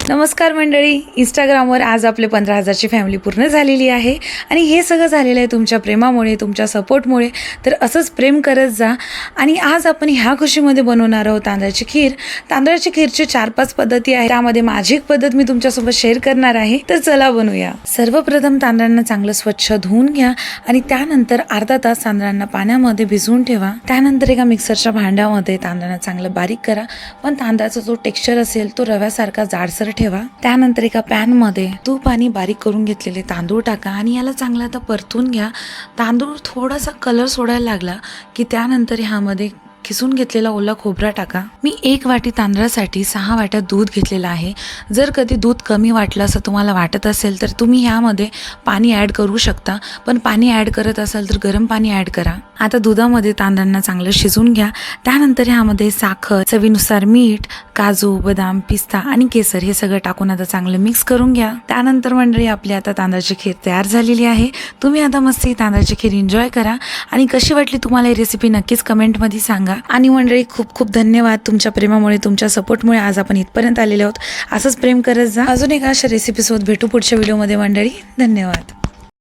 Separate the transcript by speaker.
Speaker 1: नमस्कार मंडळी, इंस्टाग्रामवर आज आपले 15,000ची फॅमिली पूर्ण झालेली आहे आणि हे सगळं झालेलं आहे तुमच्या प्रेमामुळे, तुमच्या सपोर्टमुळे. तर असंच प्रेम करत जा. आणि आज आपण ह्या खुशीमध्ये बनवणार आहोत तांदळाची खीर. तांदळाची खीरची 4-5 पद्धती आहेत, त्यामध्ये माझी एक पद्धत मी तुमच्यासोबत शेअर करणार आहे. तर चला बनवूया. सर्वप्रथम तांदळांना चांगलं स्वच्छ धुवून घ्या आणि त्यानंतर अर्धा तास तांदळांना पाण्यामध्ये भिजवून ठेवा. त्यानंतर एका मिक्सरच्या भांड्यामध्ये तांदळांना चांगलं बारीक करा, पण तांदळाचा जो टेक्स्चर असेल तो रव्यासारखा जाडसर ठेवा. त्यानंतर एका पॅन मध्ये तूप आणि बारीक करून घेतलेले तांदूळ टाका आणि याला चांगला आता परतून घ्या. तांदूळ थोडासा कलर सोडायला लागला की त्यानंतर ह्यामध्ये किसून घेतलेला ओला खोबरा टाका. मी 1 वाटी तांदळासाठी 6 वाट्या दूध घेतलेलं आहे. जर कधी दूध कमी वाटलं असं तुम्हाला वाटत असेल तर तुम्ही ह्यामध्ये पाणी ॲड करू शकता, पण पाणी ॲड करत असाल तर गरम पाणी ॲड करा. आता दुधामध्ये तांदळांना चांगलं शिजवून घ्या. त्यानंतर ह्यामध्ये साखर, चवीनुसार मीठ, काजू, बदाम, पिस्ता आणि केसर हे सगळं टाकून आता चांगलं मिक्स करून घ्या. त्यानंतर मंडळी आपली आता तांदळाची खीर तयार झालेली आहे. तुम्ही आता मस्त ही तांदळाची खीर एन्जॉय करा आणि कशी वाटली तुम्हाला ही रेसिपी नक्कीच कमेंटमध्ये सांगा. आणि मंडळी खूप खूप धन्यवाद. तुमच्या प्रेमामुळे, तुमच्या सपोर्टमुळे आज आपण इथपर्यंत आलेले आहोत. असंच प्रेम करत जा. अजून एका अशा रेसिपीसोबत भेटू पुढच्या व्हिडिओमध्ये मंडळी. धन्यवाद.